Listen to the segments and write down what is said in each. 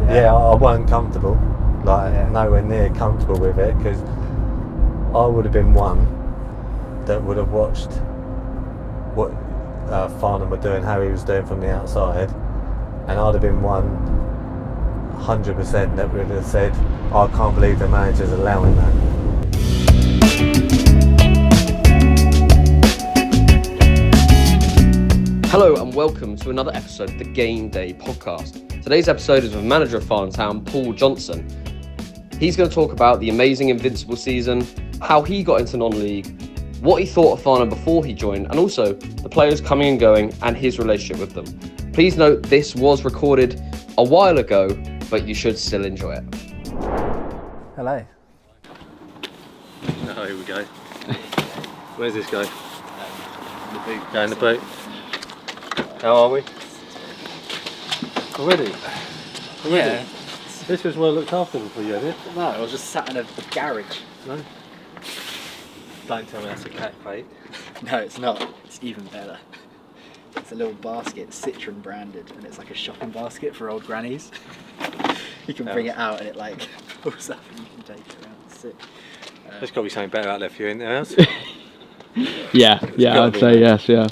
I weren't comfortable, nowhere near comfortable with it, because I would have been one that would have watched what Farnham were doing, how he was doing from the outside, and I'd have been 100% that would have said, I can't believe the manager's allowing that. Hello and welcome to another episode of the Game Day podcast. Today's episode is with manager of Farnham Town, Paul Johnson. He's going to talk about the amazing Invincible season, how he got into non-league, what he thought of Farnham before he joined, and also the players coming and going and his relationship with them. Please note this was recorded a while ago, but you should still enjoy it. Hello. Oh, here we go. Where's this guy? The boot. Go in the boat. How are we? Already? Yeah. This was well looked after before you had it. No, I was just sat in a garage. No. Don't tell me that's a cat crate. No, it's not. It's even better. It's a little basket, Citron branded, and it's like a shopping basket for old grannies. You can bring it out and it like pulls up and you can take it around and sit. There's got to be something better out there for you in the house. Yeah, I'd say yes, yeah.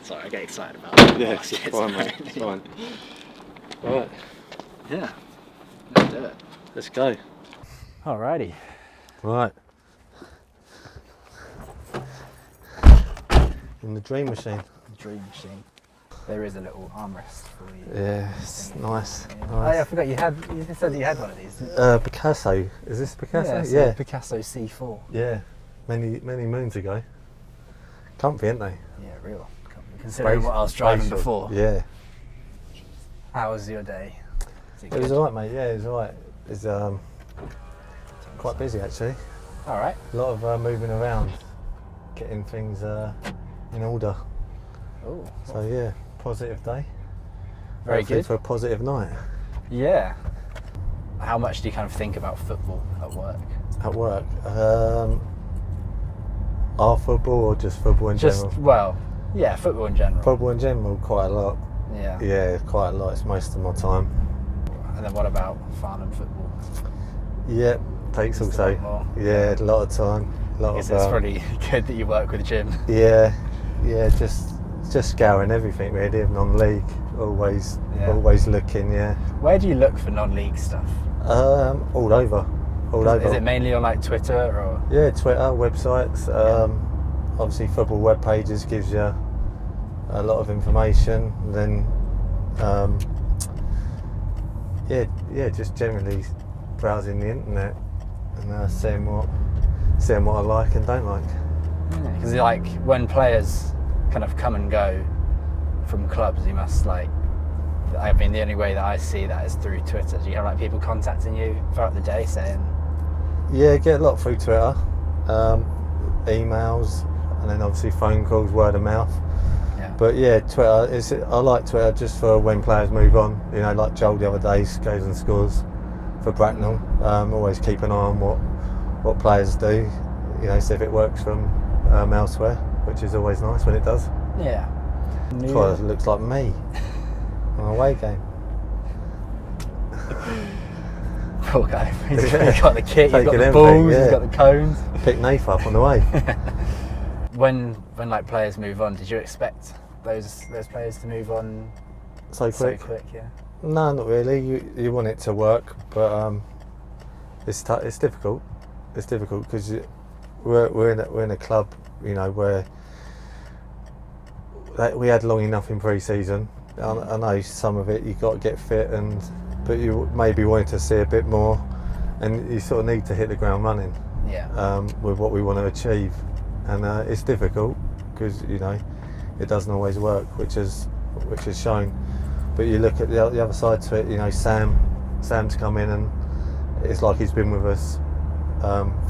Sorry, I get excited about it. Yeah, it's fine, mate. It's fine. Alright. Yeah, let's do it. Let's go. Alrighty. Right. In the dream machine. Dream machine. There is a little armrest for you. Yeah, it's nice. Yeah. Oh yeah, I forgot you said you had one of these. Picasso. Is this Picasso? Yeah, Picasso C4. Yeah. Many moons ago. Comfy, aren't they? Yeah, real. Considering what I was driving before. Yeah. How was your day? It was alright, mate. Yeah, it was alright. It's quite busy actually. Alright. A lot of moving around, getting things in order. Oh. So yeah, positive day. Very Hopefully good. for a positive night. Yeah. How much do you kind of think about football at work? At work, our football or just football in general? Well, yeah, football in general. Football in general, quite a lot. Yeah. Yeah, quite a lot. It's most of my time. And then what about Farnham football? Yeah, takes Just also. a lot more. Yeah, a lot of time. I guess it's probably good that you work with a gym. Yeah, just scouring everything really. Non-league, always looking. Yeah. Where do you look for non-league stuff? All over. Is it mainly on like Twitter or? Yeah, Twitter, websites. Obviously, football web pages gives you a lot of information. Then, just generally browsing the internet and seeing what I like and don't like. Because like when players kind of come and go from clubs, you must like. I mean, the only way that I see that is through Twitter. Do you have like people contacting you throughout the day saying? Yeah, get a lot through Twitter, emails, and then obviously phone calls, word of mouth. Yeah. But yeah, Twitter. I like Twitter just for when players move on. You know, like Joel the other day goes and scores for Bracknell. Always keep an eye on what players do. You know, see if it works from elsewhere, which is always nice when it does. Yeah. Well, it looks like me on a away game. Poor guy. He's got the kit, he's got the Taking balls, everything, he's got the cones. Pick Nath up on the way. When like players move on, did you expect those players to move on So quick? Yeah. No, not really. You want it to work, but it's difficult. It's difficult because we're in a club, you know, where we had long enough in pre-season. I know some of it you got to get fit, but you maybe wanted to see a bit more, and you sort of need to hit the ground running. Yeah. With what we want to achieve, and it's difficult because you know it doesn't always work, which is shown. But you look at the other side to it. You know, Sam's come in, and it's like he's been with us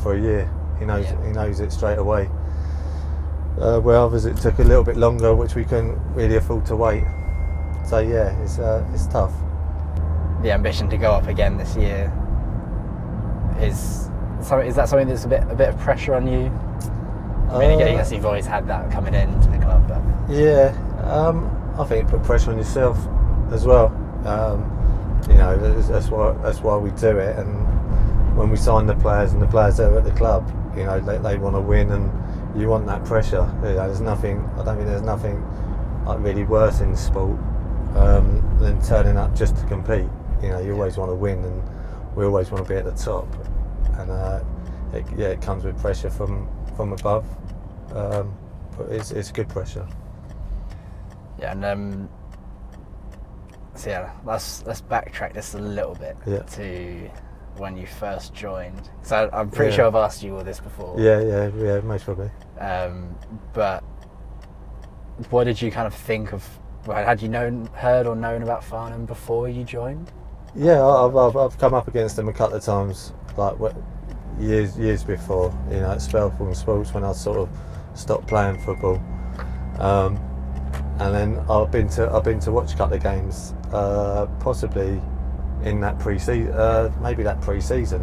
for a year. He knows it straight away. Where others it took a little bit longer, which we couldn't really afford to wait. So yeah, it's tough. The ambition to go up again this year is that something that's a bit of pressure on you? I mean, I guess you've always had that coming into the club, but yeah, I think it put pressure on yourself as well. You know, that's why we do it. And when we sign the players and the players that are at the club, you know, they want to win, and you want that pressure. You know, I don't think there's nothing like really worse in sport than turning up just to compete. You know, you always want to win, and we always want to be at the top. And it comes with pressure from above, but it's good pressure. Yeah, and so yeah, let's backtrack this a little bit to when you first joined. So I'm pretty sure I've asked you all this before. Yeah, most probably. But what did you kind of think of? Had you heard or known about Farnham before you joined? Yeah, I've come up against them a couple of times, like years before. You know, at Spelthorne Sports when I sort of stopped playing football. And then I've been to watch a couple of games, possibly in that maybe that pre-season.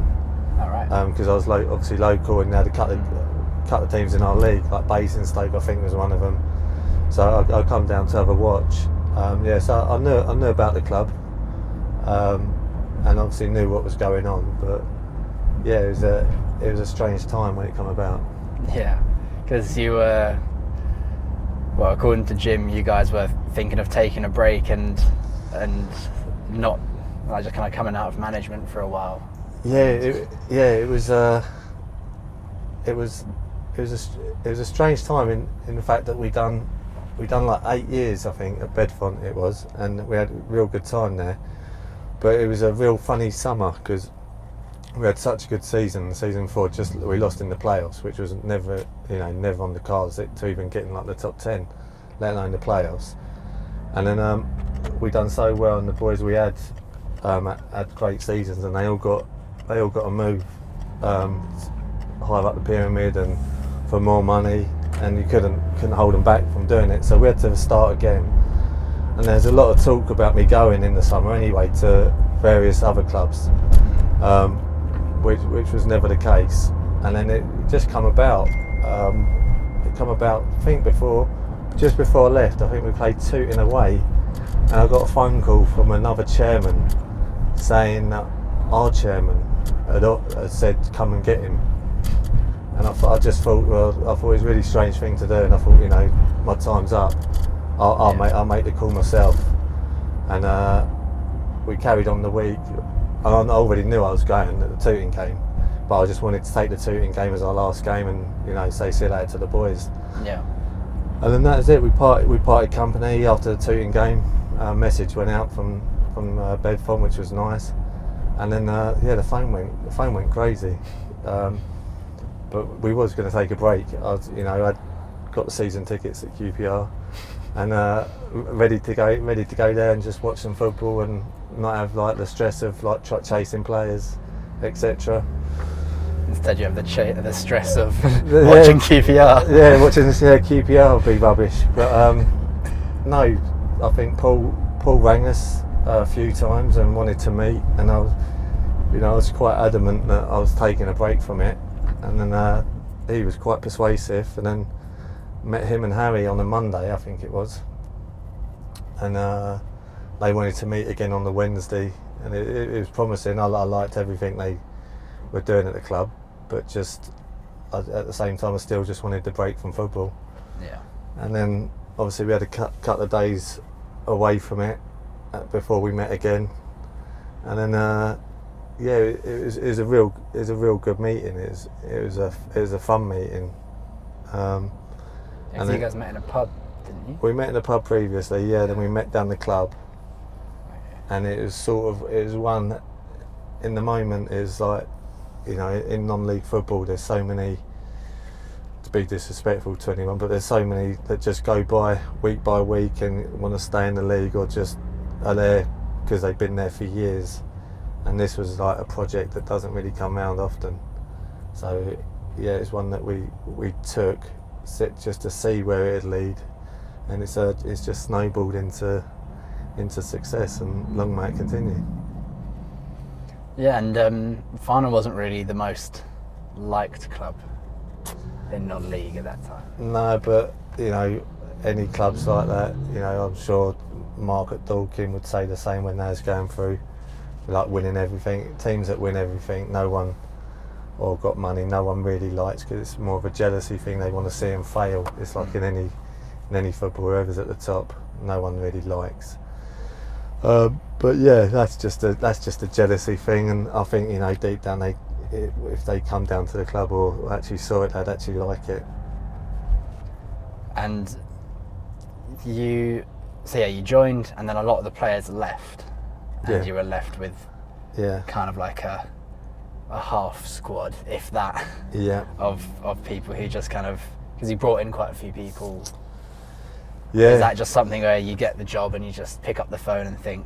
All right. Because I was obviously local, and they had a couple of teams in our league, like Basingstoke, I think was one of them. So I come down to have a watch. So I knew about the club, and obviously knew what was going on. But yeah, it was a strange time when it came about. Yeah, because you were. Well, according to Jim, you guys were thinking of taking a break and not just kind of coming out of management for a while. It was a strange time in the fact that we done like 8 years, I think, at Bedfont it was, and we had a real good time there. But it was a real funny summer because we had such a good season. Season 4, we lost in the playoffs, which was never on the cards to even get in like the top 10, let alone the playoffs. And then we done so well, and the boys we had had great seasons, and they all got a move higher up the pyramid and for more money, and you couldn't hold them back from doing it. So we had to start again. And there's a lot of talk about me going in the summer anyway to various other clubs. Which was never the case, and then it just come about. I think just before I left, I think we played Tooting away, and I got a phone call from another chairman saying that our chairman had said come and get him. And I thought it was a really strange thing to do, and I thought, you know, my time's up. I'll make the call myself, and we carried on the week. I already knew I was going at the Tooting game, but I just wanted to take the Tooting game as our last game and, you know, say see you later to the boys. Yeah. And then that was it. We parted company after the Tooting game. A message went out from Bedfont, which was nice. And then the phone went crazy. But we was going to take a break. I'd got the season tickets at QPR, and ready to go there and just watch some football and not have like the stress of like chasing players, etc. Instead, you have the stress of watching QPR. Yeah, watching QPR would be rubbish. But no, I think Paul rang us a few times and wanted to meet, and I was quite adamant that I was taking a break from it, and then he was quite persuasive, and then met him and Harry on a Monday, I think it was, and they wanted to meet again on the Wednesday, and it was promising. I liked everything they were doing at the club, but just at the same time I still just wanted the break from football. Yeah. And then obviously we had a couple of days away from it before we met again, and then it was a real good meeting. It was a fun meeting. And so you guys met in a pub, didn't you? We met in a pub previously, yeah. Then we met down the club, and it was one that, in the moment, is like, you know, in non-league football, there's so many, to be disrespectful to anyone, but there's so many that just go by week and want to stay in the league, or just are there because they've been there for years. And this was like a project that doesn't really come around often. So yeah, it's one that we took just to see where it'd lead, and it's just snowballed into success, and long may it continue. Yeah, and Farnham wasn't really the most liked club in non-league at that time. No, but you know, any clubs like that, you know, I'm sure Mark at Dorking would say the same when they was going through. like winning everything. Teams that win everything, no one, or got money, no one really likes, because it's more of a jealousy thing. They want to see them fail. It's like in any football, whoever's at the top, no one really likes. But yeah, that's just a jealousy thing, and I think, you know, deep down if they come down to the club or actually saw it, they'd actually like it. And you joined, and then a lot of the players left, and you were left with kind of like a half squad, if that, of people who just kind of, because you brought in quite a few people. Yeah. Is that just something where you get the job and you just pick up the phone and think,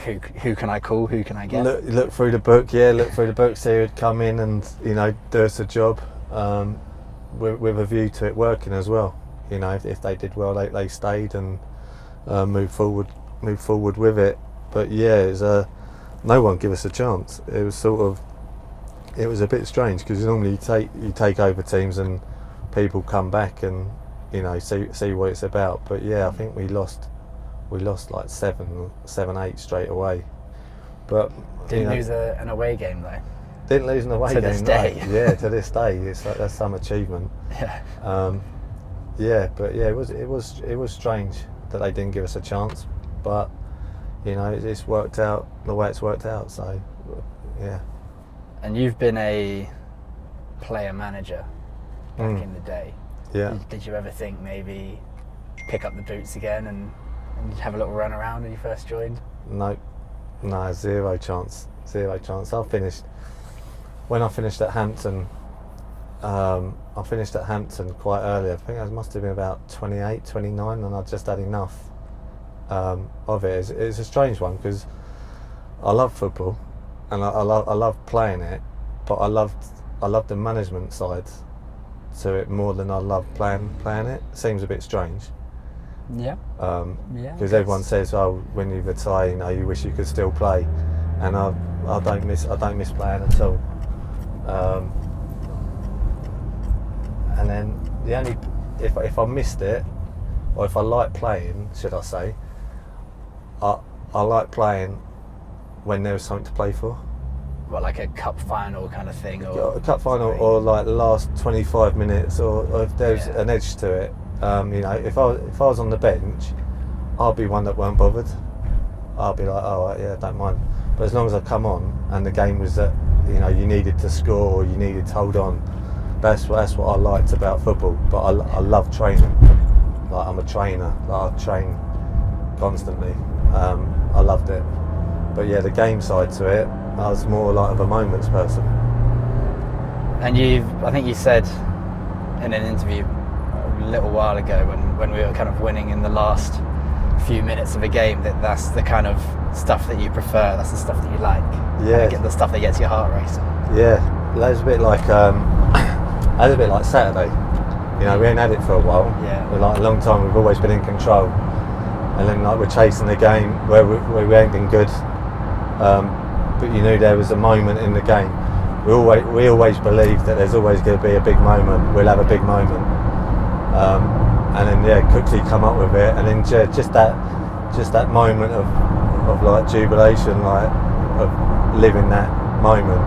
who can I call, who can I get? Look through the book, look through the book, see who'd come in and, you know, do us a job, with a view to it working as well. You know, if they did well, they stayed and moved forward with it. But yeah, it was, no one give us a chance. It was a bit strange, because normally you take over teams and people come back and, you know, see what it's about. But yeah, I think we lost like 7-8 straight away. But didn't lose an away game though. Didn't lose an away game. To this day. No. Yeah, to this day, it's like, that's some achievement. Yeah. But yeah, it was strange that they didn't give us a chance. But you know, it's worked out the way it's worked out. So yeah. And you've been a player manager back in the day. Yeah. Did you ever think maybe pick up the boots again and have a little run around when you first joined? No, zero chance. When I finished at Hampton, I finished at Hampton quite early. I think I must have been about 28, 29, and I just had enough of it. It's a strange one, because I love football and I love playing it, but I love the management side to it more than I love playing it. Seems a bit strange. Yeah. Because everyone says, "Oh, when you retire, you know, you wish you could still play," and I don't miss playing at all. And then if I missed it, or if I like playing, should I say, I like playing when there was something to play for. What, like a cup final kind of thing, or a cup final, or like the last 25 minutes, or if there's an edge to it. You know, if I was on the bench, I'll be one that weren't bothered. I'll be like, oh yeah, don't mind. But as long as I come on and the game was that, you know, you needed to score or you needed to hold on, that's what I liked about football. But I love training. Like, I'm a trainer. Like, I train constantly. I loved it. But yeah, the game side to it, I was more like of a moments person. And I think you said in an interview a little while ago, when we were kind of winning in the last few minutes of a game, that's the kind of stuff that you prefer, that's the stuff that you like. Yeah. Get the stuff that gets your heart racing. Yeah, that's a bit like Saturday. You know, we ain't had it for a while. Yeah. For like a long time, we've always been in control, and then like we're chasing the game where we ain't been good. But you knew there was a moment in the game. We always believe that there's always going to be a big moment. We'll have a big moment, and then quickly come up with it, and then just that moment of like jubilation, like of living that moment.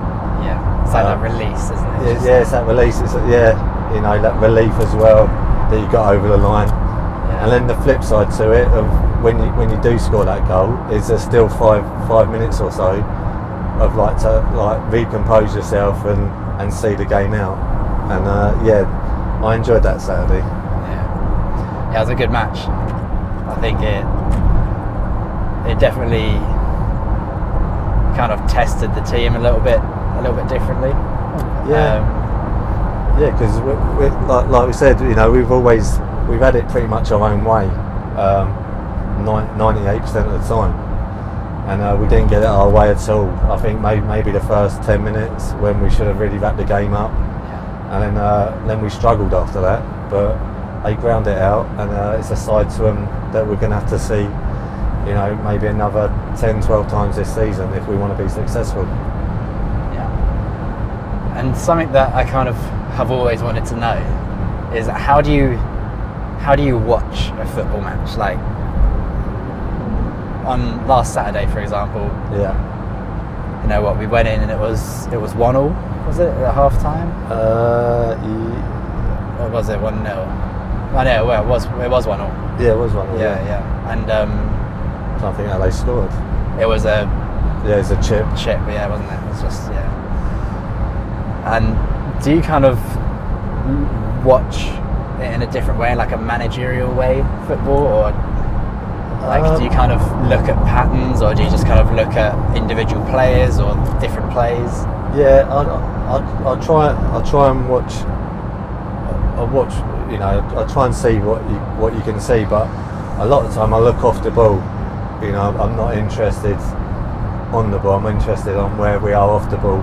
Yeah, it's like that release, isn't it? It's that release. It's you know, that relief as well that you got over the line. Yeah. And then the flip side to it of when you do score that goal is there's still five minutes or so of like to like recompose yourself and see the game out. And I enjoyed that Saturday. Yeah, it was a good match. I think it definitely kind of tested the team a little bit differently. Yeah, because like we said, you know, we've had it pretty much our own way, 98% of the time, and we didn't get it our way at all. I think maybe the first 10 minutes when we should have really wrapped the game up, and then we struggled after that. But they ground it out, and it's a side to them that we're going to have to see, you know, maybe another 10, 12 times this season if we want to be successful. Yeah. And something that I kind of have always wanted to know is how do you watch a football match? Like on last Saturday, for example, You know what? We went in and it was 1-1. Was it at half time? Or was it 1-0? I know. Well, it was 1-0. Yeah, it was 1-0. Yeah. And I don't think how they scored. it was a It's a chip. yeah, wasn't it? It was just And do you kind of watch it in a different way, like a managerial way, football, or like do you kind of look at patterns, or do you just kind of look at individual players or different plays? Yeah, I try and watch. I watch, you know, I try and see what you can see, but a lot of the time I look off the ball. You know, I'm not interested on the ball. I'm interested on where we are off the ball.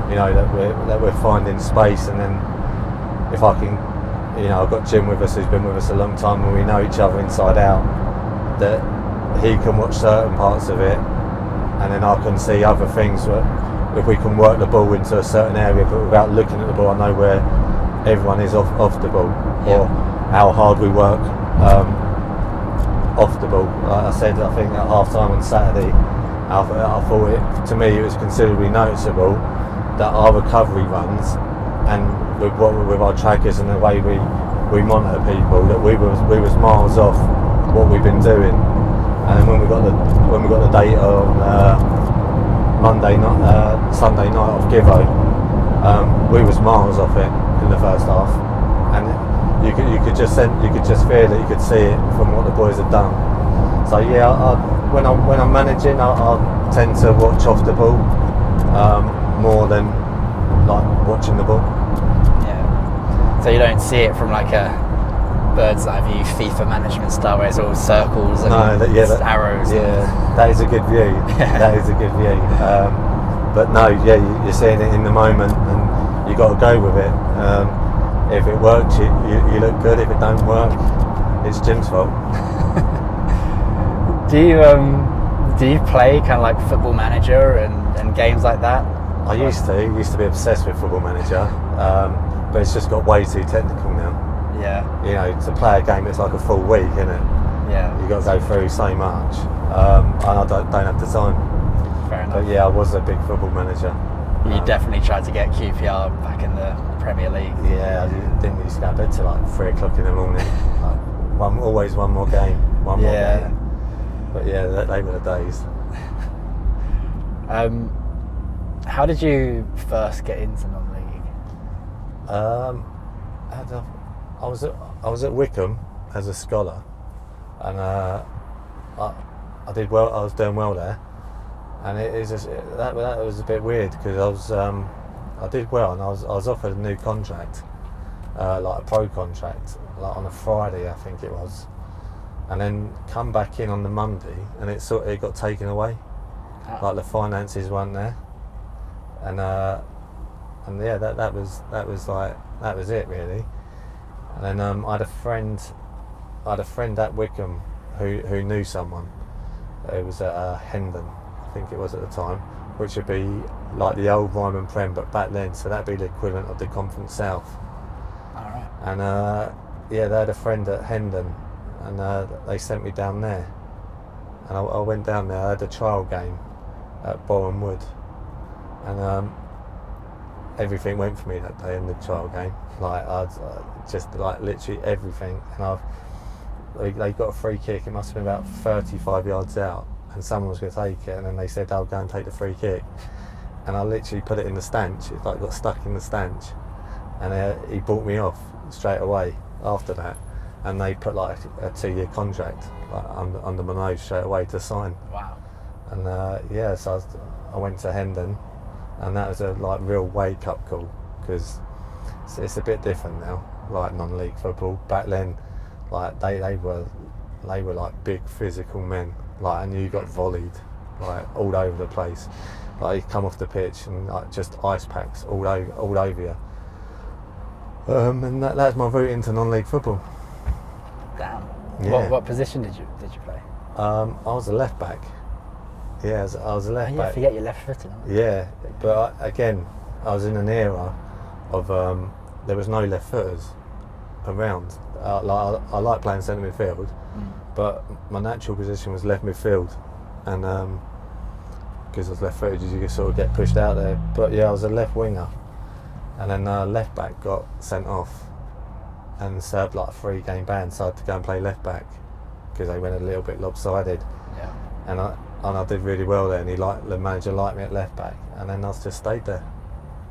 You know, that we're finding space, and then if I can, you know, I've got Jim with us who's been with us a long time, and we know each other inside out. That he can watch certain parts of it, and then I can see other things. If we can work the ball into a certain area, but without looking at the ball, I know where everyone is off the ball, or how hard we work off the ball. Like I said, I think at half time on Saturday, I thought to me it was considerably noticeable that our recovery runs, and with our trackers and the way we monitor people, that we was miles off what we've been doing. And then when we got the data on Sunday night off Givo, we was miles off it in the first half, and you could just feel it, you could see it from what the boys had done. So yeah, when I'm managing, I tend to watch off the ball more than like watching the ball. Yeah. So you don't see it from like a bird's eye view FIFA management style where it's all circles and arrows. Yeah, that is a good view. That is a good view. But no, yeah, you're seeing it in the moment, and you got to go with it. If it works, you look good. If it don't work, it's Jim's fault. Do you play kind of like Football Manager and games like that? I used to be obsessed with Football Manager, but it's just got way too technical now. Yeah. You know, to play a game, it's like a full week, isn't it? Yeah. You got to go through so much, and I don't have the time. Fair enough. But yeah, I was a big Football Manager. You definitely tried to get QPR back in the Premier League. Yeah, I didn't used to go to bed till like 3 o'clock in the morning. Always one more game. One more game. But yeah, they were the days. How did you first get into non-league? I was at Wickham as a scholar, and I did well. I was doing well there, and it is just, that was a bit weird because I did well, and I was offered a new contract, like a pro contract, like on a Friday I think it was, and then come back in on the Monday, and it got taken away, like the finances weren't there, and yeah, that was it really. And then I had a friend at Wickham who knew someone who was at Hendon, I think it was at the time, which would be like the old Ryman Prem, but back then, so that'd be the equivalent of the Conference South. All right. And yeah, they had a friend at Hendon, and they sent me down there, and I went down there. I had a trial game at Boreham Wood, and everything went for me that day in the trial game. Like I'd just like literally everything, and they got a free kick. It must have been about 35 yards out, and someone was going to take it, and then they said, "I'll go and take the free kick," and I literally put it in the stanch. It like got stuck in the stanch, and he bought me off straight away after that, and they put like a 2-year contract like under my nose straight away to sign. Wow. And yeah, so I went to Hendon, and that was a like real wake up call, because it's a bit different now, like non-league football. Back then, like they were like big physical men, like, and you got volleyed like all over the place. Like you come off the pitch and like just ice packs all over you. And that's my route into non-league football. Damn. Yeah. What position did you play? I was a left back. Yeah, I was a left back. You forget you're left-footed. Yeah, but again, I was in an era of there was no left footers around. I like playing centre midfield, but my natural position was left midfield, and because I was left-footed, you could sort of get pushed out there. But yeah, I was a left winger, and then left back got sent off and served like a 3-game ban, so I had to go and play left back because they went a little bit lopsided. Yeah. And I did really well there, and the manager liked me at left back, and then I just stayed there.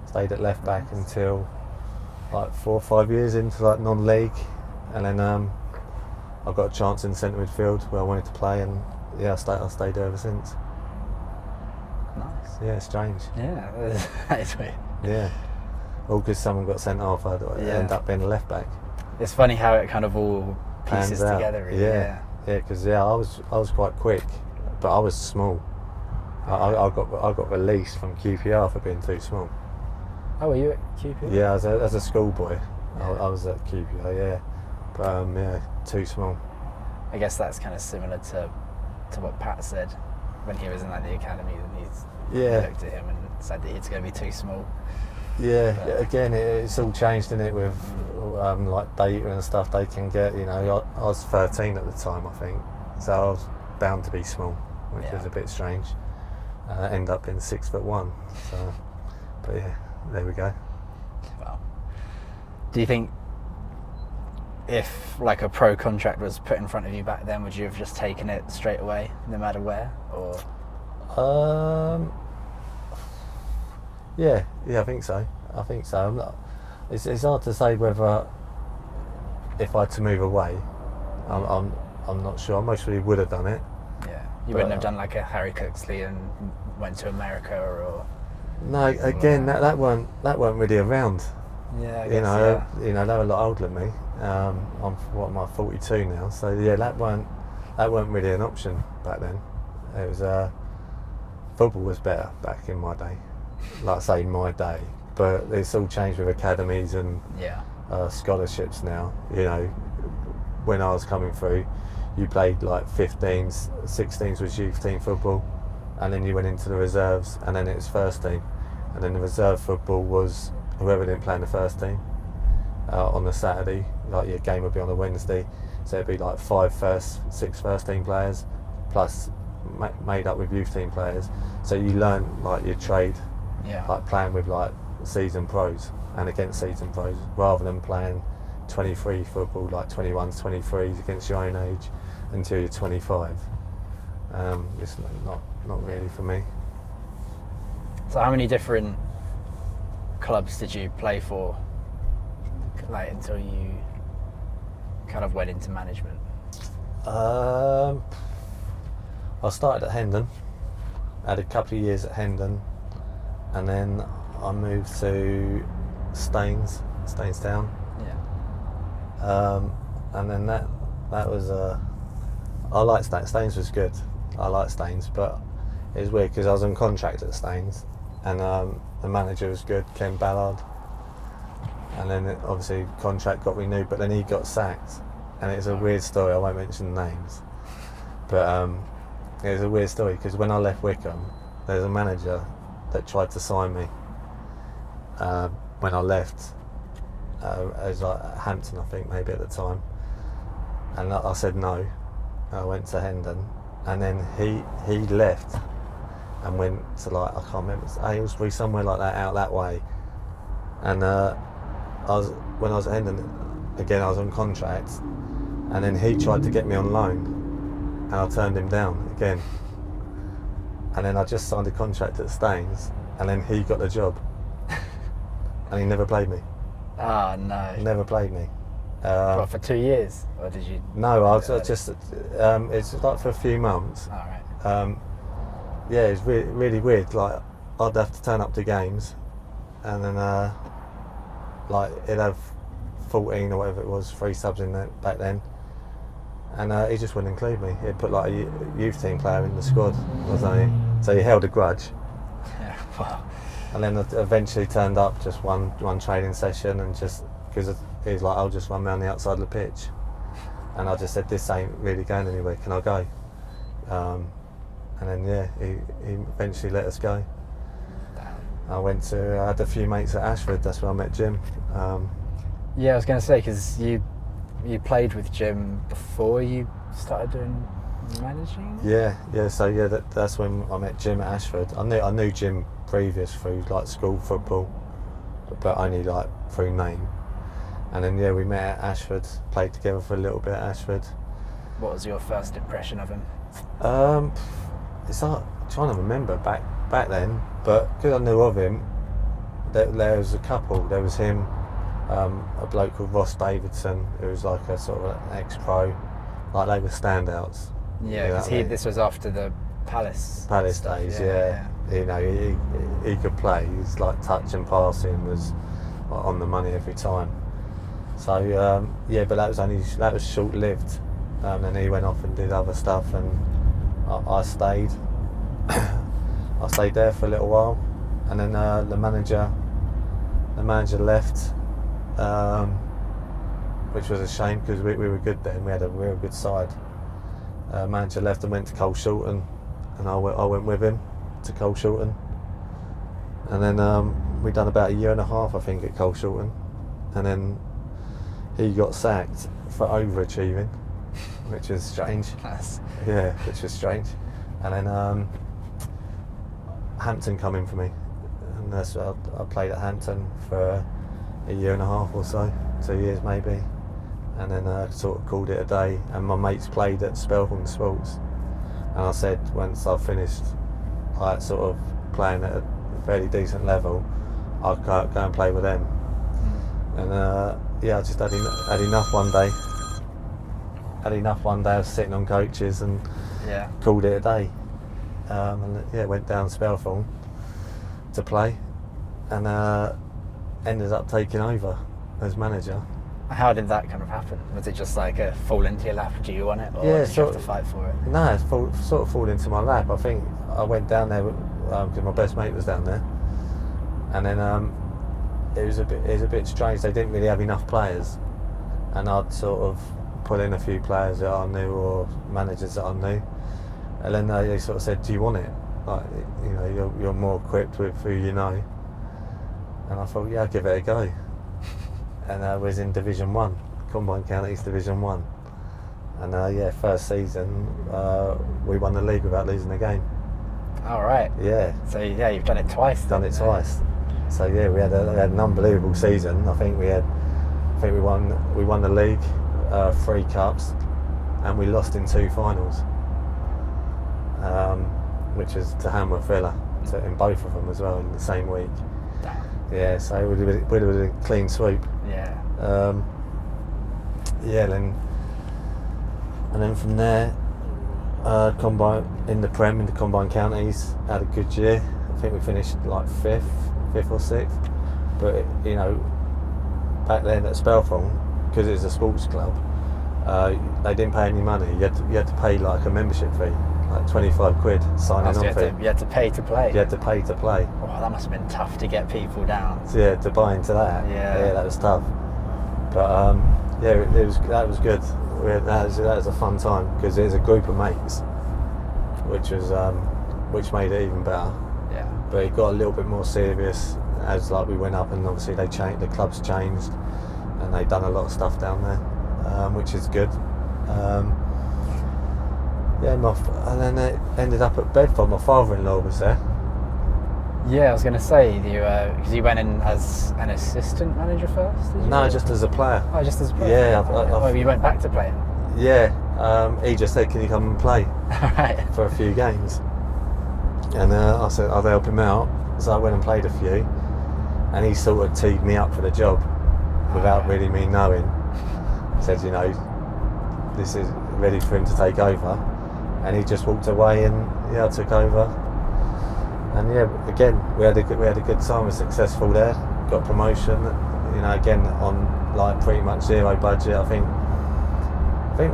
Stayed at left back until like 4 or 5 years into like non-league, and then I got a chance in centre midfield where I wanted to play, and yeah, I stayed there ever since. Nice. Yeah, strange. Yeah, that is weird. Yeah, all because someone got sent off, I'd end up being a left back. It's funny how it kind of all pieces Pans out. together. Really. Yeah, because I was quite quick, but I was small. I got released from QPR for being too small. Oh, were you at QPR? Yeah, as a schoolboy, Yeah. I was at QPR. Yeah, but yeah, too small. I guess that's kind of similar to what Pat said when he was in like the academy. And he looked at him and said that he's going to be too small. Yeah, But again, it's all changed, isn't it, with like data and stuff they can get. You know, I was 13 at the time, I think, so I was bound to be small, which was a bit strange. End up being 6'1", so, but yeah, there we go. Well, do you think if like a pro contract was put in front of you back then, would you have just taken it straight away, no matter where? Or yeah, I think so. It's hard to say whether if I had to move away. I'm not sure. I mostly would have done it. yeah, you wouldn't have done like a Harry Cooksley and went to America or. No, again, that weren't really around. Yeah, I You guess, know, they were a lot older than me. I'm 42 now, so yeah, that weren't really an option back then. It was football was better back in my day, like I say, my day. But it's all changed with academies and scholarships now. You know, when I was coming through, you played like 15s, 16s was youth team football, and then you went into the reserves, and then it was first team, and then the reserve football was whoever didn't play in the first team on the Saturday. Like your game would be on a Wednesday, so it'd be like 6 first team players plus made up with youth team players. So you learn like your trade, like playing with like seasoned pros and against seasoned pros, rather than playing 23 football, like 21s, 23s against your own age until you're 25. It's not really for me. So how many different clubs did you play for, like, until you kind of went into management? I started at Hendon, had a couple of years at Hendon, and then I moved to Stainstown. And then that was I liked Staines. Staines was good. I liked Staines, but it was weird because I was on contract at Staines, and the manager was good, Ken Ballard. And then obviously contract got renewed, but then he got sacked, and it's a weird story. I won't mention names, but it was a weird story because when I left Wickham, there's a manager that tried to sign me when I left. It was like Hampton, I think, maybe at the time, and I said no. I went to Hendon, and then he left and went to, like, I can't remember, Aylesbury, somewhere like that, out that way. And when I was at Hendon, again I was on contract, and then he tried to get me on loan, and I turned him down again. And then I just signed a contract at Staines, and then he got the job, and he never played me. Oh no! Never played me. What, for 2 years, or did you? No, I was just. It's like for a few months. All right. Yeah, it's really weird. Like, I'd have to turn up to games, and then like he'd have 14 or whatever it was, 3 subs in there back then, and he just wouldn't include me. He'd put like a youth team player in the squad, wasn't he? So he held a grudge. Yeah. Wow. And then eventually turned up just one training session, and just because he's like, I'll just run around the outside of the pitch, and I just said, this ain't really going anywhere, can I go? And then he eventually let us go. I had a few mates at Ashford. That's where I met Jim. Yeah, I was going to say, because you played with Jim before you started doing managing? Yeah. So yeah, that's when I met Jim at Ashford. I knew Jim previous through like school football, but only like through name. And then we met at Ashford, played together for a little bit at Ashford. What was your first impression of him? It's like trying to remember back then, but because I knew of him, there was a couple. There was him, a bloke called Ross Davidson, who was like a sort of an ex-pro. Like they were standouts. Yeah, because this was after the Palace stuff, days. Yeah. You know, he could play. He's like touch and passing was like, on the money every time. So but that was short lived. Then he went off and did other stuff, and I stayed. I stayed there for a little while, and then the manager left, which was a shame because we were good then. We had a real good side. Manager left and went to Cole Shorten, and I went with him to Cole Shorten, and then we done about a year and a half, I think, at Cole Shorten, and then he got sacked for overachieving, which is strange. Yeah, which was strange. And then Hampton come in for me, and that's I played at Hampton for a year and a half or so, 2 years maybe, and then sort of called it a day. And my mates played at Spelthorne Sports, and I said once I finished like sort of playing at a fairly decent level, I'll go and play with them. And I just had enough one day. I was sitting on coaches and called it a day. Went down Spelthorne to play, and ended up taking over as manager. How did that kind of happen? Was it just like a fall into your lap? Do you want it, or did you have to fight for it? No, it sort of fall into my lap. I think I went down there because my best mate was down there, and then it was a bit strange. They didn't really have enough players, and I'd sort of put in a few players that I knew or managers that I knew, and then they sort of said, "Do you want it? Like, you know, you're more equipped with who you know." And I thought, yeah, I'll give it a go. And I was in Division 1, Combined Counties Division 1. And first season, we won the league without losing a game. All right. Yeah. So you've done it twice. Twice. So we had an unbelievable season. I think we won the league, 3 cups, and we lost in 2 finals, which was to Hamworth Villa, in both of them as well in the same week. Damn. Yeah, so it would have been a clean sweep. Yeah. And then from there, combined in the Prem, in the Combined Counties, had a good year. I think we finished like 5th or 6th. But you know, back then at Spelthorne, because it was a sports club, they didn't pay any money. You had to pay like a membership fee, like 25 quid signing on fee. You had to pay to play. You had to pay to play. Oh, that must have been tough to get people down. So, yeah, to buy into that. Yeah, that was tough. But that was good. That was a fun time because it was a group of mates, which made it even better. Yeah. But it got a little bit more serious as like we went up, and obviously the clubs changed, and they've done a lot of stuff down there, which is good. And then it ended up at Bedfont. My father-in-law was there. Yeah, I was going to say, because you went in as an assistant manager first, did you? No, just as a player. Oh, just as a player? Yeah. You went back to playing? Yeah, he just said, can you come and play for a few games? And I said, I'll help him out. So I went and played a few, and he sort of teed me up for the job without really me knowing. Said, you know, this is ready for him to take over. And he just walked away, and I took over. And again, we had a good time. We were successful there. Got promotion. You know, again on like pretty much zero budget. I think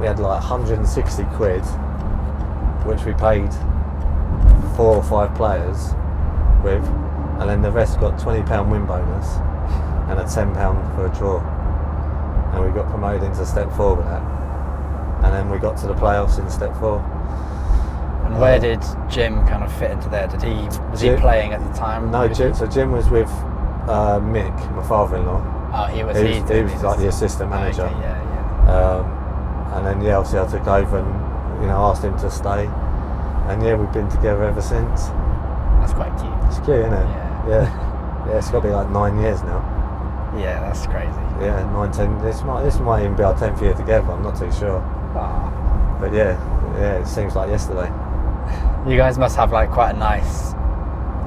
we had like 160 quid, which we paid 4 or 5 players with, and then the rest got £20 win bonus and a £10 for a draw. And we got promoted into step 4 with that. And then we got to the playoffs in step 4. And where did Jim kind of fit into there? Was he playing at the time? No, Jim was with Mick, my father-in-law. Oh, he was like the assistant manager. Okay, yeah. And then obviously I took over, and asked him to stay, and yeah, we've been together ever since. That's quite cute. It's cute, isn't it? Yeah. It's got to be like 9 years now. Yeah, that's crazy. Yeah, 9, 10. This might even be our 10th year together. I'm not too sure. Ah. But yeah, it seems like yesterday. You guys must have like quite a nice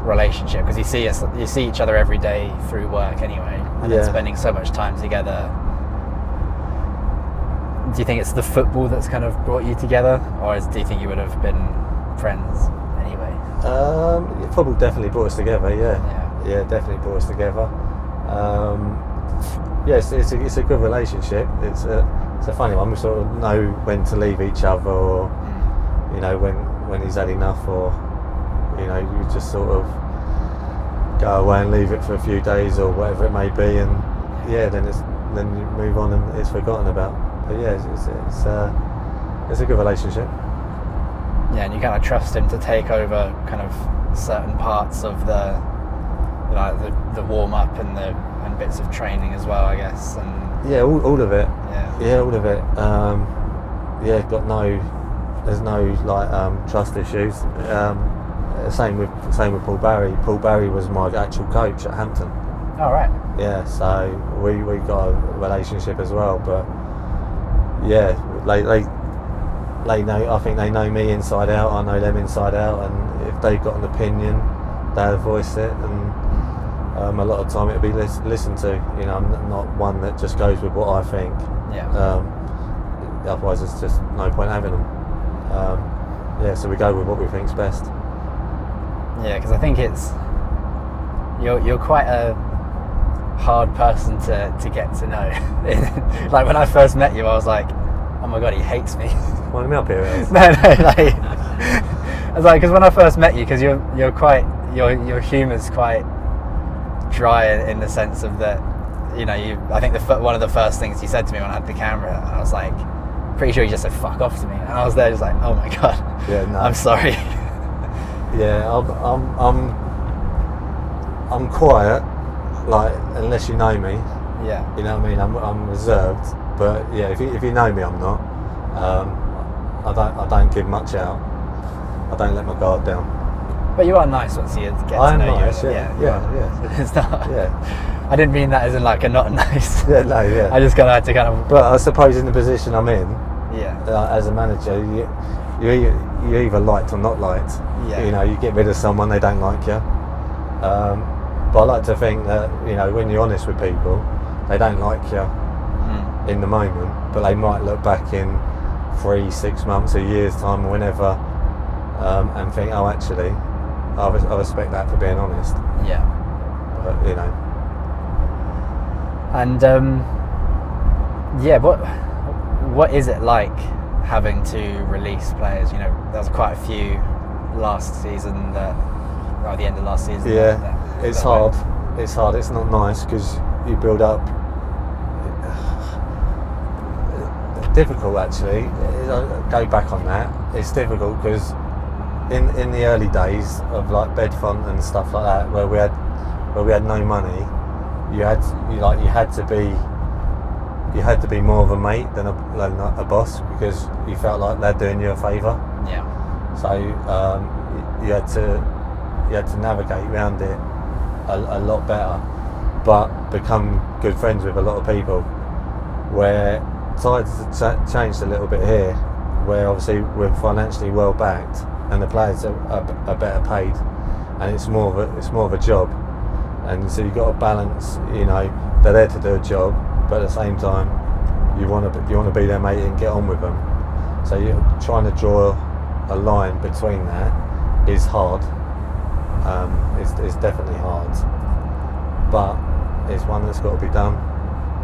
relationship because you see each other every day through work anyway, and then spending so much time together. Do you think it's the football that's kind of brought you together, or do you think you would have been friends anyway? Football definitely brought us together. Yeah, definitely brought us together. Yes, it's a good relationship. It's a funny one. We sort of know when to leave each other, or when he's had enough, or you just sort of go away and leave it for a few days or whatever it may be, and then you move on and it's forgotten about. But yeah, it's a good relationship. Yeah, and you kind of trust him to take over kind of certain parts of the warm up and bits of training as well, I guess. And yeah, all of it. Yeah, all of it. There's no trust issues. Same with Paul Barry. Paul Barry was my actual coach at Hampton. Oh, right. Yeah, so we got a relationship as well. But yeah, they know. I think they know me inside out. I know them inside out. And if they've got an opinion, they'll voice it. And a lot of time it'll be listened to. I'm not one that just goes with what I think. Yeah. Otherwise, there's just no point having them. So we go with what we think's best. Yeah, because I think you're quite a hard person to get to know. Like when I first met you, I was like, oh my god, he hates me. Wind me up here, Els. No, like I was like, because when I first met you, because your humour's quite dry in the sense of that, I think one of the first things you said to me when I had the camera, and I was like, pretty sure you just said fuck off to me, and I was there just like, oh my god, yeah, no. I'm sorry. Yeah, I'm quiet, like unless you know me. Yeah. You know what I mean? I'm reserved, but yeah, if you know me, I'm not. I don't give much out. I don't let my guard down. But you are nice once you get to know nice, you. Yeah. It's not. Yeah. I didn't mean that as in like a not nice. Yeah, no, yeah. I just kind of had to kind of. But I suppose in the position I'm in, as a manager, you either liked or not liked. Yeah. You get rid of someone, they don't like you. But I like to think that when you're honest with people, they don't like you in the moment, but they might look back in 3, 6 months, a year's time, or whenever, and think, oh, actually, I respect that for being honest. Yeah. But And what is it like having to release players? There was quite a few last season at the end of last season. Yeah, it's hard. It's hard. It's not nice because you build up. Difficult actually. Go back on that. It's difficult because in the early days of like Bedfont and stuff like that, where we had no money, you had to be more of a mate than a boss, because you felt like they're doing you a favour. Yeah. So you had to navigate around it a lot better, but become good friends with a lot of people. Where tides have changed a little bit here, where obviously we're financially well backed and the players are better paid, and it's more of a job, and so you've got to balance. They're there to do a job, but at the same time you want to be their mate and get on with them. So you're trying to draw a line between that is hard. It's definitely hard, but it's one that's got to be done.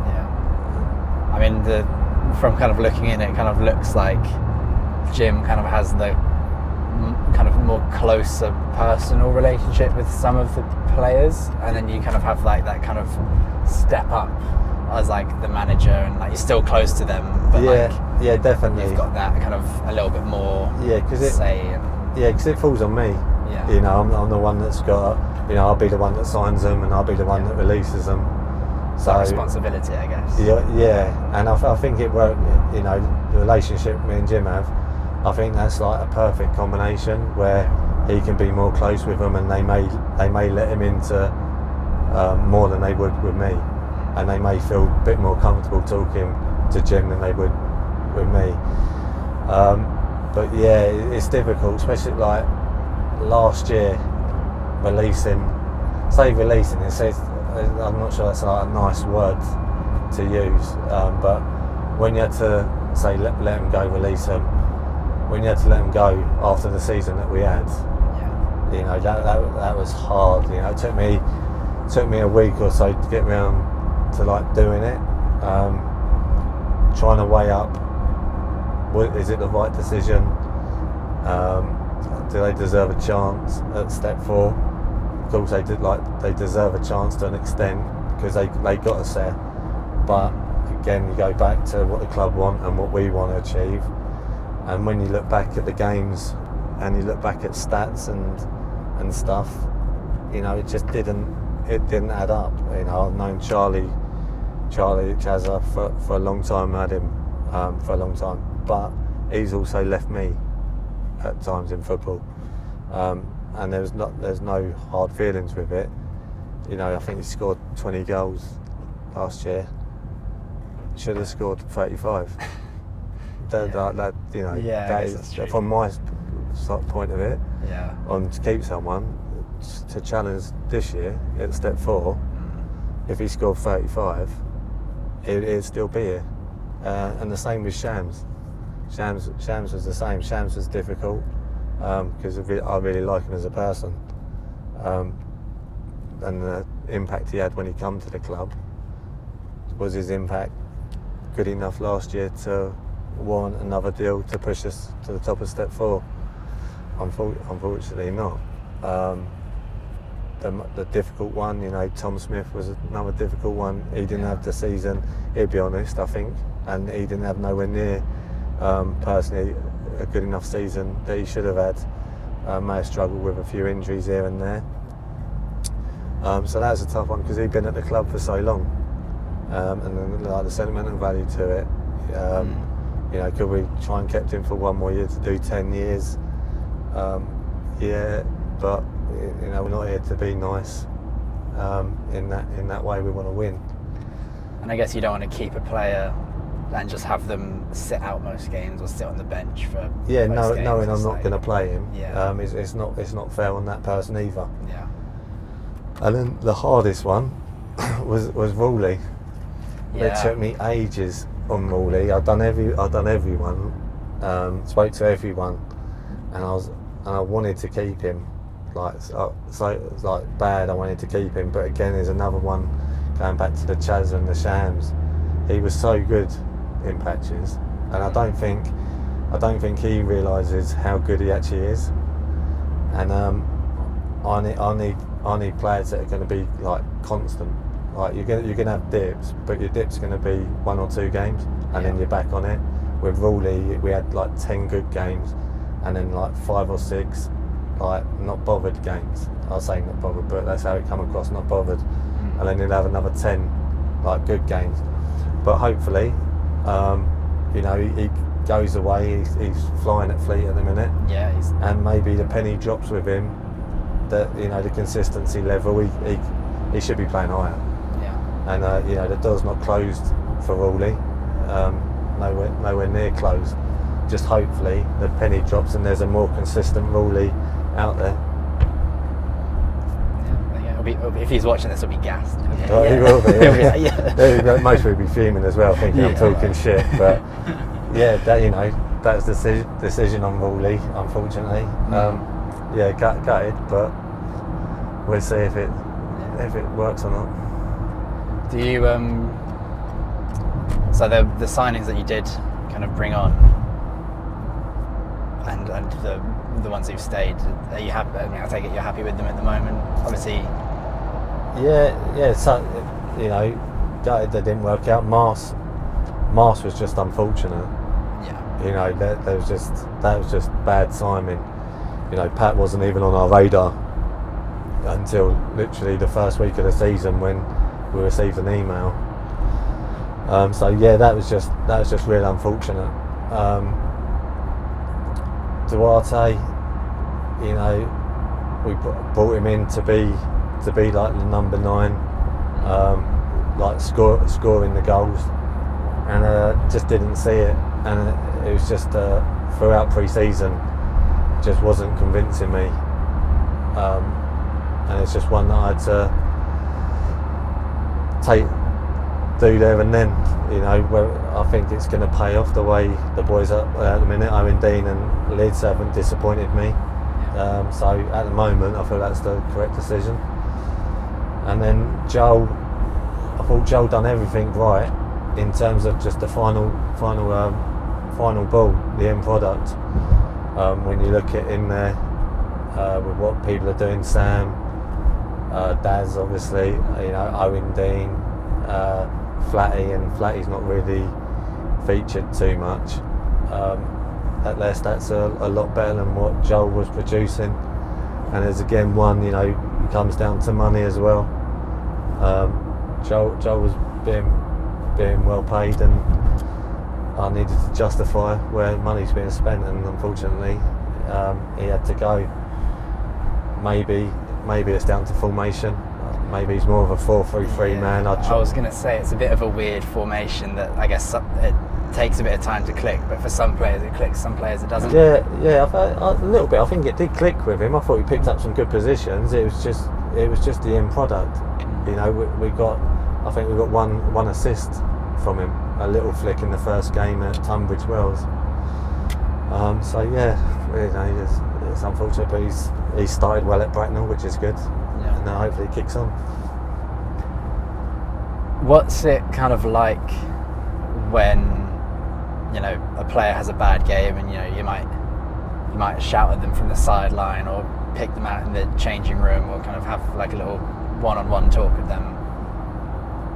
Yeah. I mean, from kind of looking in, it kind of looks like Jim kind of has the kind of more closer personal relationship with some of the players, and then you kind of have like that kind of step up as like the manager, and like you're still close to them, but definitely you've got that kind of a little bit more say. Because it falls on me. Yeah. I'm the one that's got. I'll be the one that signs them, and I'll be the one that releases them. So responsibility, I guess. Yeah, and I think it worked. The relationship me and Jim have, I think that's like a perfect combination where he can be more close with them, and they may let him into more than they would with me, and they may feel a bit more comfortable talking to Jim than they would with me. But yeah, it's difficult, especially like last year releasing. It says, I'm not sure that's like a nice word to use, but when you had to say let him go, release him, when you had to let him go after the season that we had, you know, that was hard. You know, it took me a week or so to get round to like doing it, trying to weigh up, is it the right decision? Do they deserve a chance at step 4? Of course they deserve a chance to an extent because they got us there. But again, you go back to what the club want and what we want to achieve. And when you look back at the games and you look back at stats and stuff, you know, it just didn't add up. You know, I've known Charlie Chazza for a long time, had him for a long time, but he's also left me at times in football, and there's no hard feelings with it. You know, I think he scored 20 goals last year. Should have scored 35. That you know, that is from my point of it. Yeah. On to keep someone to challenge this year at step 4. If he scored 35, it'd still be here. And the same with Shams. Shams was the same. Shams was difficult because I really like him as a person, and the impact he had when he come to the club. Was his impact good enough last year to warrant another deal to push us to the top of step 4? Unfortunately not. The difficult one, you know, Tom Smith was another difficult one. He didn't have the season, he'll be honest, I think, and he didn't have nowhere near personally a good enough season that he should have had. May have struggled with a few injuries here and there. So that was a tough one because he'd been at the club for so long, and then like the sentimental value to it. You know, could we try and kept him for one more year to do 10 years? Yeah, but you know, we're not here to be nice. In that way, we want to win. And I guess you don't want to keep a player and just have them sit out most games or sit on the bench for most games. Knowing I'm not going to play him. Yeah. It's not fair on that person either. Yeah. And then the hardest one was Rowley. Yeah. It took me ages on Rowley. I'd done everyone, spoke to everyone, and I wanted to keep him. So it was like bad. I wanted to keep him, but again, there's another one going back to the Chaz and the Shams. He was so good in patches, and I don't think he realises how good he actually is. And I need players that are going to be like constant. Like you're going to have dips, but your dip's going to be 1 or 2 games, and then you're back on it. With Rowley, we had like 10 good games, and then like 5 or 6 like not bothered games. I was saying not bothered, but that's how it come across, not bothered. And then you'll have another 10 like good games. But hopefully, you know, he goes away. He's flying at Fleet at the minute. Yeah. And maybe the penny drops with him. That, you know, the consistency level, he should be playing higher. Yeah. And you know, the door's not closed for Rowley. Nowhere near closed. Just hopefully the penny drops and there's a more consistent Rowley out there. Yeah, if he's watching this, he'll be gassed. Well, he will be. Yeah. Most will be fuming as well, thinking I'm talking shit. But yeah, that's the decision on Rowley, unfortunately. Yeah, gutted, but we'll see if it works or not. Do you so the signings that you did kind of bring on, and the ones who've stayed, are you happy? I mean, I take it you're happy with them at the moment. Obviously. Yeah. So, you know, gutted that didn't work out. Mars was just unfortunate. Yeah. You know, that was just bad timing. You know, Pat wasn't even on our radar until literally the first week of the season when we received an email. So yeah, that was just real unfortunate. Duarte, you know, we brought him in to be like the number 9, like scoring the goals, and just didn't see it, and it was just throughout pre-season just wasn't convincing me, and it's just one that I had to do there and then, you know, where I think it's going to pay off the way the boys at the minute. Owen Dean and Lids haven't disappointed me, so at the moment I feel that's the correct decision. And then Joel, I thought Joel done everything right in terms of just the final ball, the end product. When you look at in there with what people are doing, Sam, Daz, obviously, you know, Owen Dean, Flatty, and Flatty's not really featured too much. At least that's a lot better than what Joel was producing. And there's again one, you know, it comes down to money as well. Joel was being well paid, and I needed to justify where money's being spent, and unfortunately he had to go. Maybe it's down to formation. Maybe he's more of a 4-3-3 man. I was going to say it's a bit of a weird formation that I guess it takes a bit of time to click, but for some players it clicks, some players it doesn't. Yeah, a little bit. I think it did click with him. I thought he picked up some good positions. It was just the end product. You know, I think we got one assist from him, a little flick in the first game at Tunbridge Wells. So yeah, you know, it's unfortunate, but he's started well at Bracknell, which is good. Yeah. And now hopefully he kicks on. What's it kind of like when, you know, a player has a bad game, and you know you might shout at them from the sideline or pick them out in the changing room, or kind of have like a little one-on-one talk with them?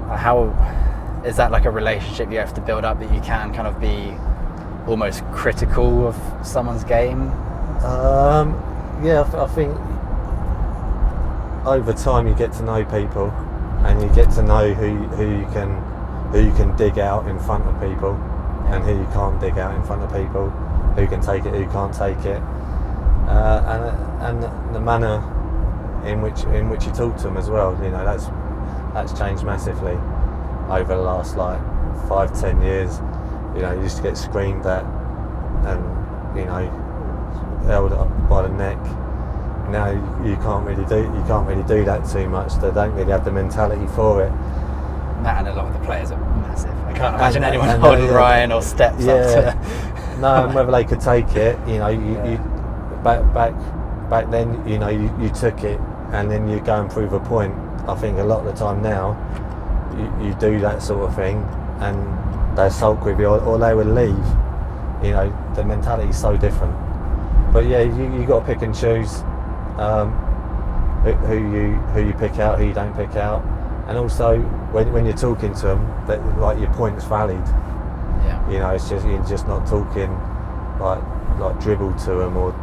How is that like a relationship you have to build up, that you can kind of be almost critical of someone's game? Yeah, I think over time you get to know people, and you get to know who you can dig out in front of people, and who you can't dig out in front of people, who can take it, who can't take it, and the manner in which you talk to them as well. You know, that's changed massively over the last like 5-10 years. You know, you used to get screamed at and, you know, held up by the neck. Now you can't really do that too much. They don't really have the mentality for it. Matt and a lot of the players are massive. I can't imagine anyone holding Ryan or steps up to. No, and whether they could take it, you know, you back then, you know, you took it and then you go and prove a point. I think a lot of the time now, you do that sort of thing and they sulk with you, or they would leave. You know, the mentality is so different. But yeah, you got to pick and choose who you pick out, who you don't pick out, and also when you're talking to them, that like your point's valid. Yeah. You know, it's just you're just not talking like dribble to them, or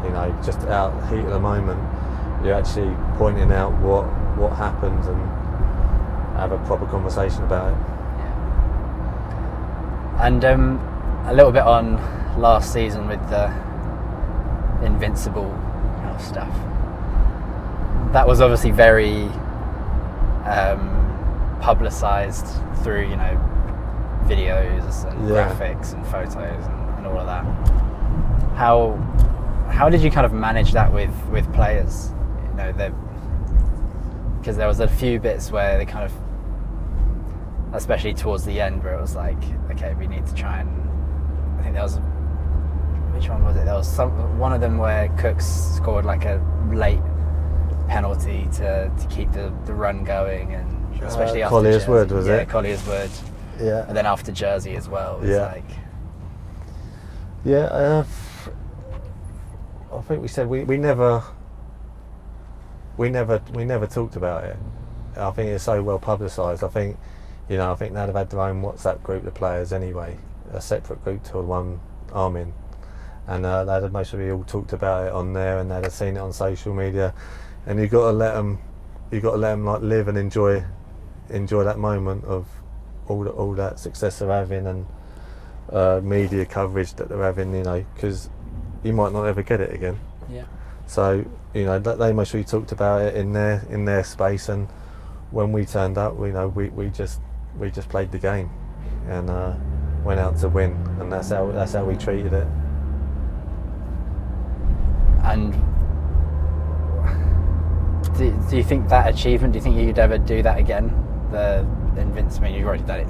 you know, just out heat of the moment. You're actually pointing out what happened and have a proper conversation about it. Yeah. And a little bit on last season with the invincible kind of stuff. That was obviously very publicised through, you know, videos and graphics and photos and all of that. How did you kind of manage that with players? You know, because there was a few bits where they kind of, especially towards the end, where it was like, okay, we need to try and, I think there was, which one was it? There was one of them where Cooks scored like a late penalty to keep the run going, and especially after Collier's Jersey. Wood, was it? Yeah, Collier's Wood. Yeah. And then after Jersey as well. It was like... Yeah, I think we said we never talked about it. I think it's so well publicised. I think they'd have had their own WhatsApp group, the players anyway, a separate group to the one I'm in, and they'd have mostly all talked about it on there, and they'd have seen it on social media, and you got to let them like live and enjoy that moment of all that success they're having and media coverage that they're having, you know, because you might not ever get it again. Yeah. So they mostly talked about it in their space, and when we turned up, we just played the game and went out to win, and that's how we treated it. And do you think that achievement? Do you think you'd ever do that again? The invincible. I mean, you've already done it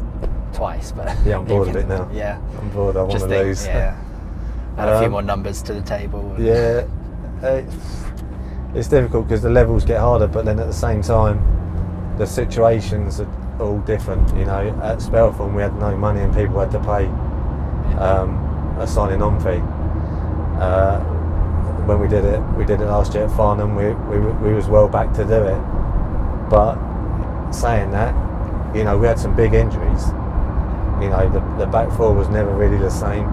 twice, but yeah, I'm bored of it now. Yeah, I'm bored. I want to lose. Yeah, add a few more numbers to the table. Yeah, it's difficult because the levels get harder, but then at the same time, the situations are all different. At Spelthorne we had no money and people had to pay a signing on fee. When we did it last year at Farnham. We was well back to do it. But saying that, we had some big injuries. The back four was never really the same.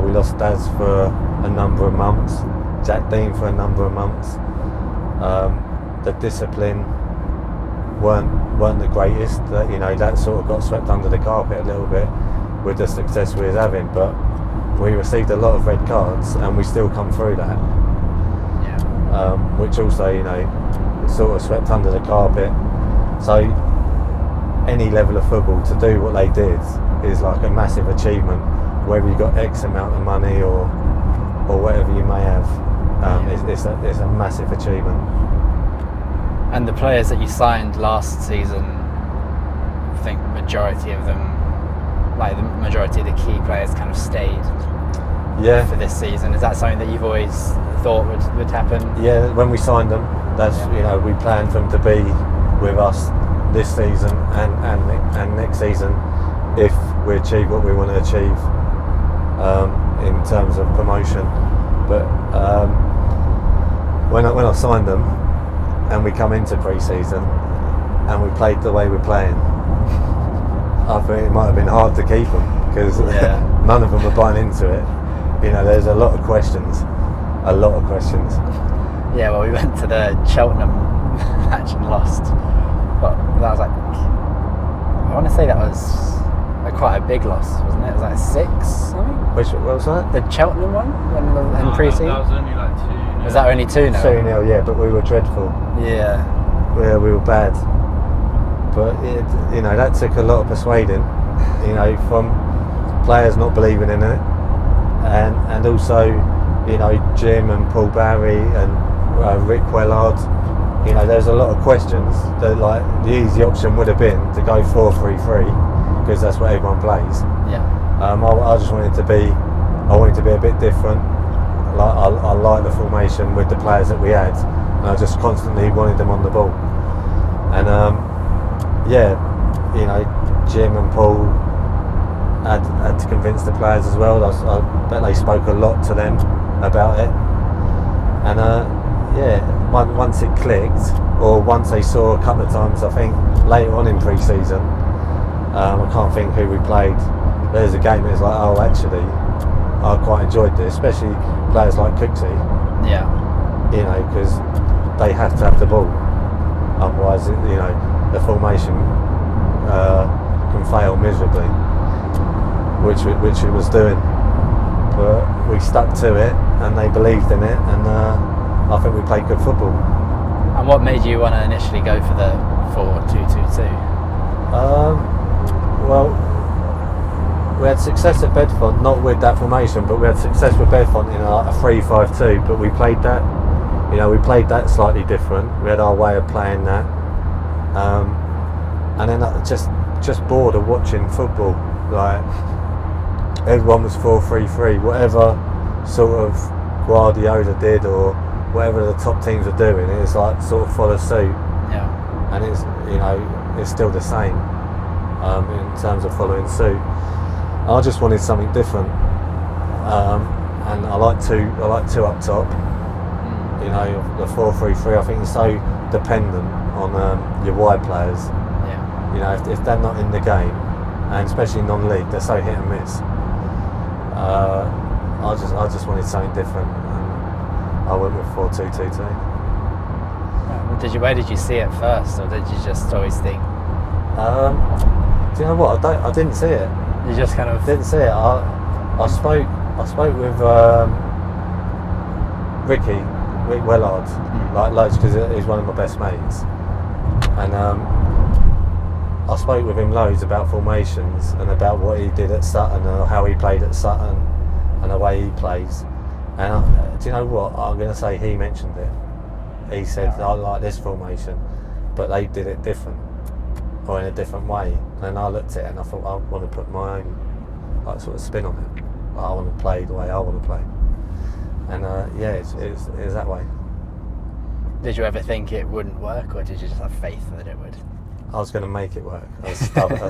We lost Daz for a number of months, Jack Dean for a number of months. The discipline weren't the greatest. That sort of got swept under the carpet a little bit with the success we was having. But we received a lot of red cards and we still come through that. Yeah. Which also, sort of swept under the carpet. So any level of football, to do what they did is like a massive achievement, whether you got X amount of money or whatever you may have. It's a massive achievement. And the players that you signed last season, I think majority of them, like the majority of the key players, kind of stayed. Yeah. For this season, is that something that you've always thought would happen? Yeah, when we signed them, that's we planned for them to be with us this season and next season if we achieve what we want to achieve in terms of promotion. But when I signed them and we come into pre-season and we played the way we're playing, I think it might have been hard to keep them because none of them are buying into it. There's a lot of questions. Yeah, well, we went to the Cheltenham match and lost. But that was like, I want to say that was quite a big loss, wasn't it? It was like 6 something? What was that? The Cheltenham one in pre-season? That was only like 2-0. Was that only 2-0? 2-0, yeah, but we were dreadful. Yeah. Yeah, we were bad. But that took a lot of persuading, from players not believing in it, and also, Jim and Paul Barry and Rick Wellard. There's a lot of questions that, like, the easy option would have been to go 4-3-3 because that's what everyone plays. Yeah. I just wanted to be a bit different. Like I like the formation with the players that we had, and I just constantly wanted them on the ball. And Jim and Paul had to convince the players as well. I bet they spoke a lot to them about it. And once it clicked, or once they saw a couple of times, I think later on in pre-season, I can't think who we played. There's a game that was like, oh, actually, I quite enjoyed this, especially players like Cooksey. Yeah. Because they have to have the ball, otherwise, the formation can fail miserably, which it was doing. But we stuck to it, and they believed in it, and I think we played good football. And what made you want to initially go for the 4-2-2-2? Well, we had success at Bedfont, not with that formation, but we had success with Bedfont in a 3-5-2. But we played that, we played that slightly different. We had our way of playing that, and then just bored of watching football. Like, everyone was 4-3-3, whatever sort of Guardiola did or whatever the top teams are doing. It's like sort of follow suit. Yeah. And it's it's still the same in terms of following suit. I just wanted something different, and I like two up top. The 4-3-3. I think is so dependent on your wide players. Yeah. If they're not in the game, and especially non-league, they're so hit and miss. I just wanted something different, and I went with 4-2-2-2. Where did you see it first, or did you just always think? Do you know what? I didn't see it. You just kind of didn't see it. I spoke with Rick Wellard, like loads, because he's one of my best mates, and I spoke with him loads about formations and about what he did at Sutton or how he played at Sutton and the way he plays. And do you know what? I'm going to say he mentioned it. He said, I like this formation, but they did it different or in a different way. And I looked at it and I thought, I want to put my own like sort of spin on it. I want to play the way I want to play. And it's that way. Did you ever think it wouldn't work, or did you just have faith that it would? I was going to make it work. I was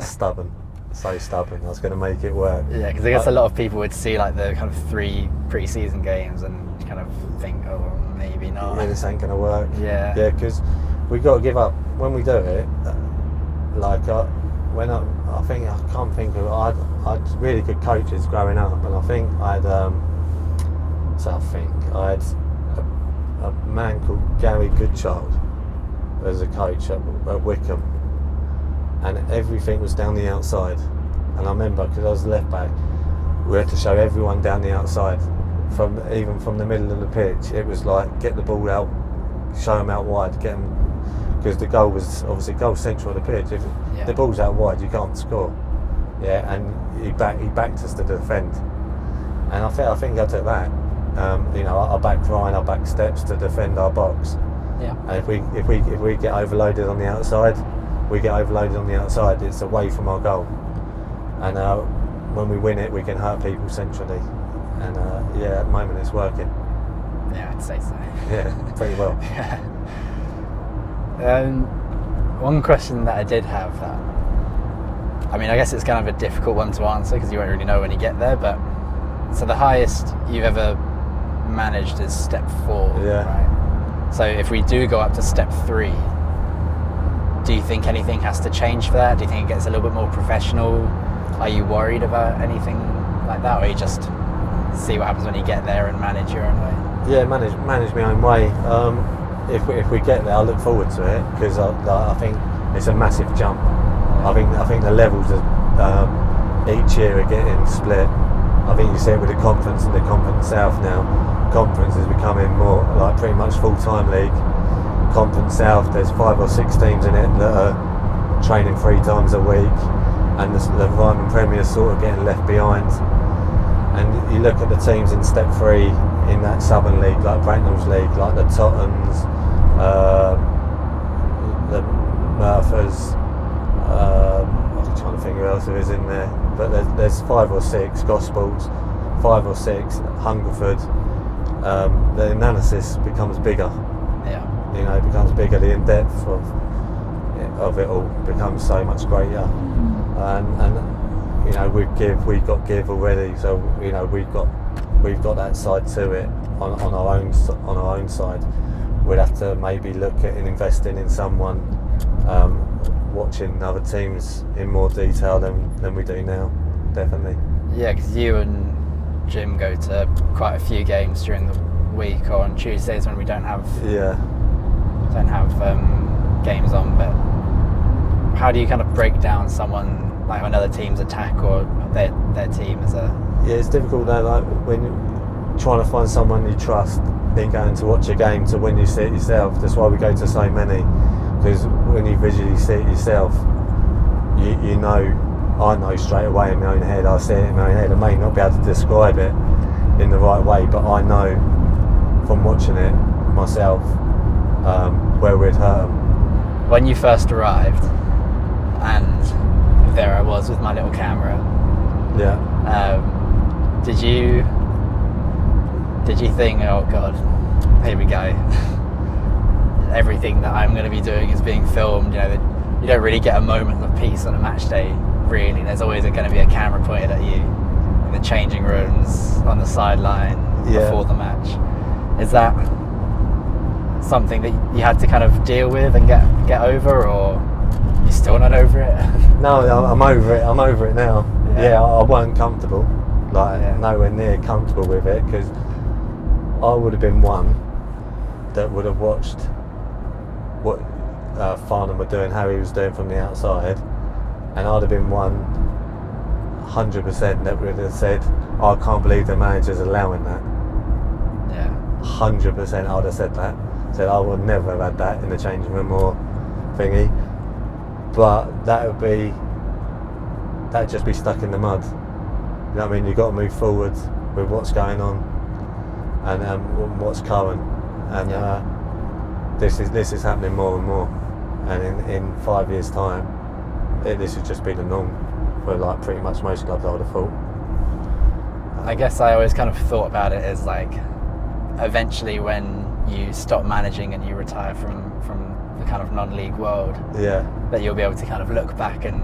stubborn, so stubborn. I was going to make it work. Yeah, because I guess a lot of people would see like the kind of 3 pre-season games and kind of think, oh, maybe not. Yeah, this ain't going to work. Yeah. Yeah, because we've got to give up when we do it. I had really good coaches growing up, and I think I had a man called Gary Goodchild as a coach at Wickham, and everything was down the outside. And I remember, because I was left back, we had to show everyone down the outside, even from the middle of the pitch. It was like, get the ball out, show them out wide, get them, because the goal was obviously goal central of the pitch. If the ball's out wide, you can't score. Yeah, and he backed us to defend, and I think I took that. I backed Ryan, I backed Steps to defend our box. Yeah. And if we get overloaded on the outside, it's away from our goal. And when we win it, we can hurt people centrally. And at the moment it's working. Yeah, I'd say so. Yeah, pretty well. Yeah. One question that I did have, I guess it's kind of a difficult one to answer because you won't really know when you get there, but so the highest you've ever managed is step 4, right? So if we do go up to step 3, do you think anything has to change for that? Do you think it gets a little bit more professional? Are you worried about anything like that, or you just see what happens when you get there and manage your own way? Yeah, manage my own way. If we get there, I look forward to it because I think it's a massive jump. I think the levels each year are getting split. I think you see it with the conference and the Conference South now. Conference is becoming more like pretty much full-time league. Conference South, there's 5 or 6 teams in it that are training 3 times a week, and the Farnham Premier is sort of getting left behind. And you look at the teams in step 3 in that Southern League, like Bracknell's League, like the Tottens, the Murphers. I'm trying to think who else there is in there, but there's 5 or 6 Gospels, 5 or 6 Hungerford. The analysis becomes bigger. Yeah. It becomes bigger. The in-depth of it all becomes so much greater. And we've got give already, so we've got that side to it on our own side. We'd have to maybe look at investing in someone, watching other teams in more detail than we do now, definitely. Yeah, because you and Jim go to quite a few games during the week, or on Tuesdays when we don't have games on. But how do you kind of break down someone like another team's attack or their team as a? Yeah, it's difficult though. Like when you're trying to find someone you trust, then going to watch a game to when you see it yourself. That's why we go to so many, because when you visually see it yourself, you know. I know straight away in my own head. I see it in my own head. I may not be able to describe it in the right way, but I know from watching it myself where we'd hurt them. When you first arrived, and there I was with my little camera. Yeah. Did you think, oh God, here we go. Everything that I'm going to be doing is being filmed. You don't really get a moment of peace on a match day. Really, there's always going to be a camera pointed at you in the changing rooms, on the sideline, before the match. Is that something that you had to kind of deal with and get over, or you're still not over it? No, I'm over it. I'm over it now. Yeah, I wasn't comfortable, nowhere near comfortable with it, because I would have been one that would have watched what Farnham were doing, how he was doing from the outside. And I'd have been 100% that would have said, I can't believe the manager's allowing that. Yeah. 100% I would have said that. Said I would never have had that in the changing room or thingy. But that'd just be stuck in the mud. You know what I mean? You've got to move forward with what's going on and what's current. And this is happening more and more. And in 5 years' time, this would just be the norm for like pretty much most clubs, I would have thought. I guess I always kind of thought about it as like, eventually when you stop managing and you retire from the kind of non-league world, that you'll be able to kind of look back and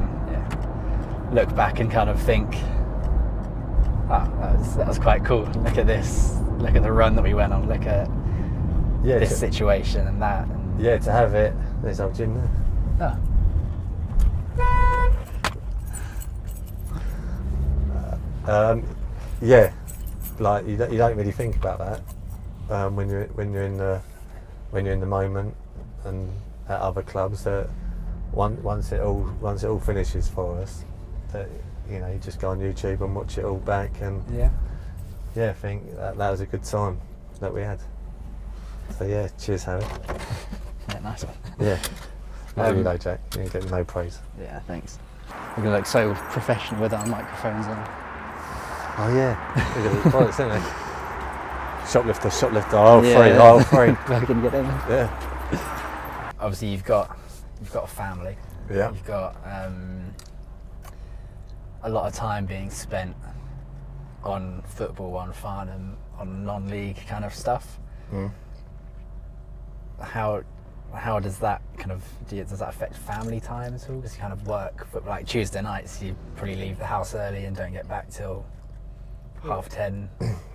kind of think, that was quite cool. Look at this. Look at the run that we went on. Look at this situation and that. And to have it. There's our gym there. Like you don't really think about that when you're in the moment and at other clubs. That once it all finishes for us, that you just go on YouTube and watch it all back and I think that was a good time that we had. So cheers, Harry. Yeah, nice one. Yeah. You though, Jack. You ain't getting no praise. Yeah, thanks. We're gonna look so professional with our microphones on. Oh yeah. Look at the products, isn't it? Shoplifter. Oh, free. I can get in. Yeah. Obviously, you've got a family. Yeah. You've got a lot of time being spent on football, on Farnham, on non-league kind of stuff. Mm. How does that kind of does that affect family time at all? Because you kind of work, but like Tuesday nights, you probably leave the house early and don't get back till 10:30.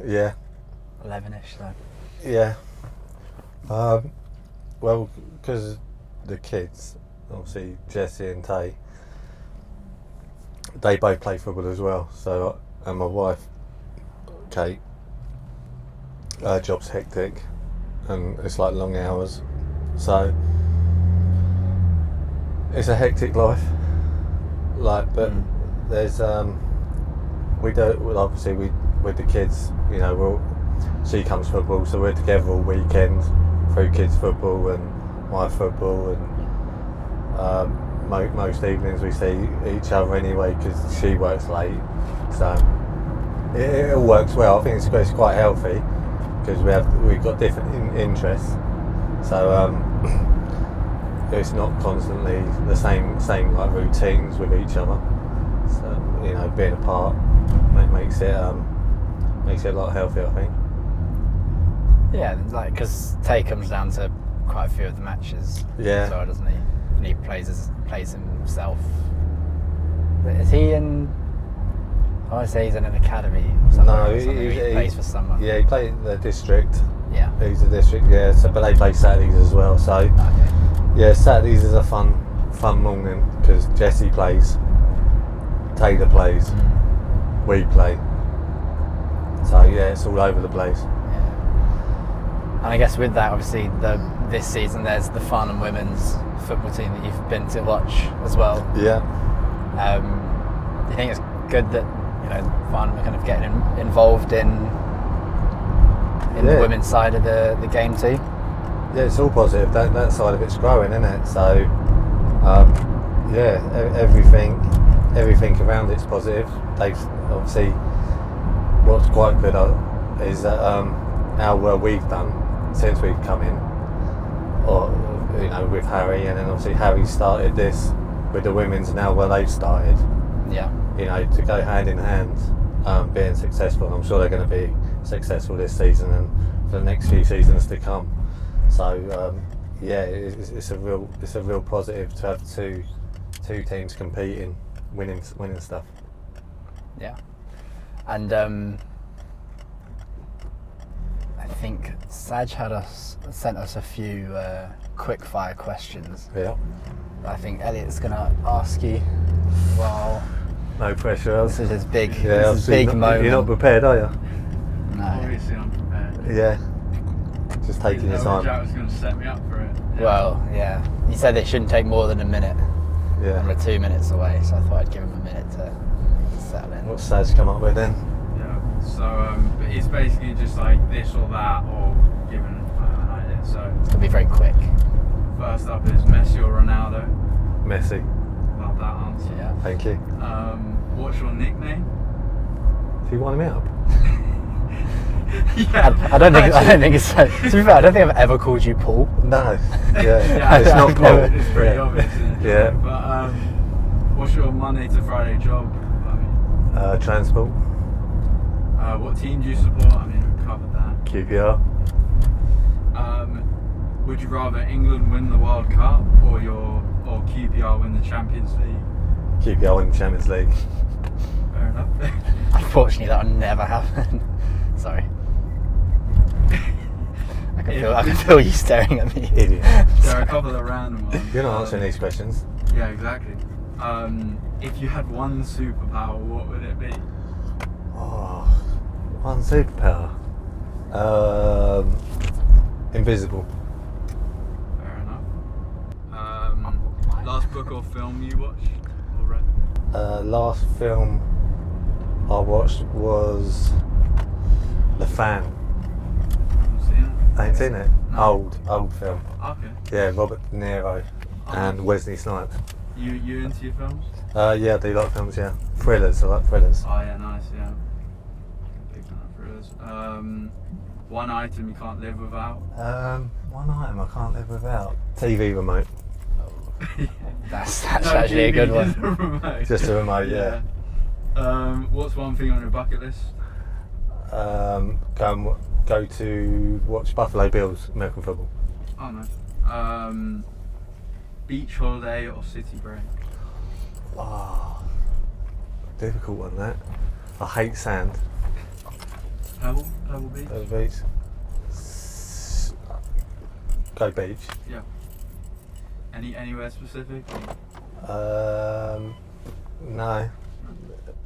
Yeah. 11ish. So. Yeah. Well, because the kids, obviously Jesse and Tay, they both play football as well. So, and my wife, Kate, her job's hectic, and it's like long hours. So it's a hectic life. Like, but there's we do obviously with the kids. She comes football, so we're together all weekend through kids football and my football, and most evenings we see each other anyway because she works late. So it all works well. I think it's quite healthy because we've got different interests. So it's not constantly the same like routines with each other. So being apart makes it a lot healthier, I think. Yeah, like because Tay comes down to quite a few of the matches. Yeah. So doesn't he? And he plays himself. Is he in? I want to say he's in an academy. Or something, No, he plays for someone. Yeah, he played in the district. Yeah. He's a district. Yeah. So, but they play Saturdays as well. So, yeah, Saturdays is a fun morning because Jesse plays, Taylor plays, we play. So yeah, it's all over the place. And I guess with that, obviously, this season there's the Farnham women's football team that you've been to watch as well. Yeah. Do you think it's good that Farnham are kind of getting involved in the women's side of the game too? Yeah, it's all positive. That side of it's growing, isn't it? So everything around it's positive. They've obviously what's quite good is that how well we've done since we've come in, or with Harry, and then obviously Harry started this with the women's, and how well they've started. Yeah. To go hand in hand, being successful. And I'm sure they're going to be successful this season and for the next few seasons to come. So it's a real positive to have two teams competing, winning stuff. Yeah. And I think Saj sent us a few quickfire questions. Yeah. I think Elliot's going to ask you. Well, no pressure. This is his big, yeah, big moment. You're not prepared, are you? No. Obviously I'm prepared. Yeah. Just taking your time. Jack was going to set me up for it. Well, yeah. He said it shouldn't take more than a minute. Yeah. And we're 2 minutes away, so I thought I'd give him a minute to settle in. What's Saj come up with then? Yeah. So, but it's basically just like this or that, or Yeah, so It's gonna be very quick. first up is Messi or Ronaldo. Messi. Love that answer. Yeah. Thank you. What's your nickname? Do you wind me up? I don't think it's. To be fair, I don't think I've ever called you Paul. No. Yeah. Yeah, It's not Paul. It's pretty Yeah. obvious. Isn't it? Yeah. But what's your Monday to Friday job? I mean, Transport. what team do you support? I mean, we covered that. QPR. Would you rather England win the World Cup or QPR win the Champions League? QPR win the Champions League. Fair enough. Unfortunately, that'll never happen. Sorry. I can feel you staring at me. Idiot. There are a couple of random ones. You're not answering these questions. Yeah, exactly. If you had one superpower, what would it be? Oh, one superpower. Invisible. Fair enough. Last book or film you watched or read? Last film I watched was The Fan. Haven't seen it. I ain't seen it. No. Old film. Okay. Yeah, Robert De Niro and Wesley Snipes. You into your films? Yeah, I do like films, yeah. Thrillers, I like thrillers. Oh yeah, nice, yeah. Big fan of thrillers. One item you can't live without. One item I can't live without. TV remote. That's actually a good one. Remote. Just a remote, yeah. What's one thing on your bucket list? Go to watch Buffalo Bills American football. Oh nice. Beach holiday or city break? Oh, difficult one that. I hate sand. Pebble Beach? Those beach. Go beach. Yeah. Anywhere specific? No.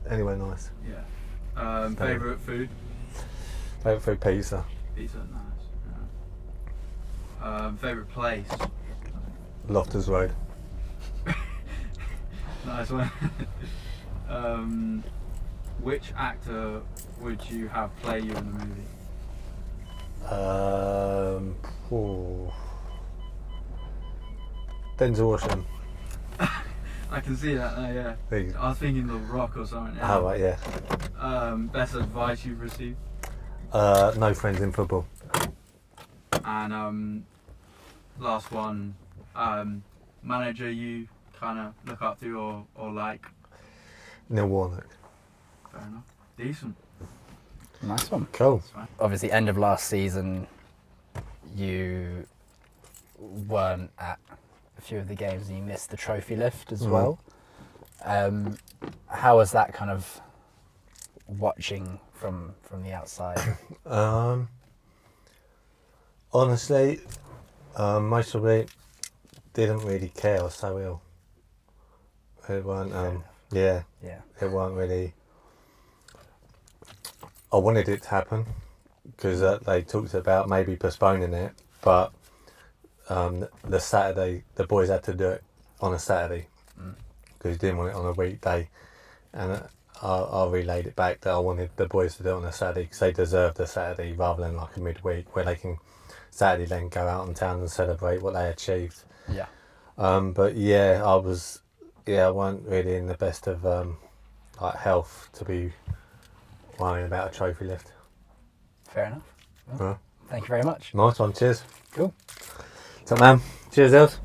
Anywhere nice. Yeah. Favourite food? Favourite food, pizza. Pizza, nice. Yeah. Favourite place? Loftus Road. Nice one. Which actor would you have play you in the movie? Denzel Washington. I can see that now, yeah. There you go. I was thinking The Rock or something. Yeah. Oh, right, yeah. Best advice you've received? No friends in football. And last one, manager you kind of look up to or like? Neil Warnock. Fair enough. Decent. Nice one. Cool. Obviously, end of last season, you weren't at a few of the games and you missed the trophy lift as well. How was that kind of watching from the outside? Honestly, most of it didn't really care. I was so ill. It weren't. Yeah. It weren't really. I wanted it to happen because they talked about maybe postponing it, but the Saturday the boys had to do it on a Saturday because they didn't want it on a weekday, and I relayed it back that I wanted the boys to do it on a Saturday because they deserved a Saturday rather than like a midweek where they can Saturday then go out in town and celebrate what they achieved. Yeah. But yeah, I wasn't really in the best of like health to be worrying about a trophy lift. Fair enough. Well, thank you very much. Nice one, cheers. Cool. Top man, cheers, Els.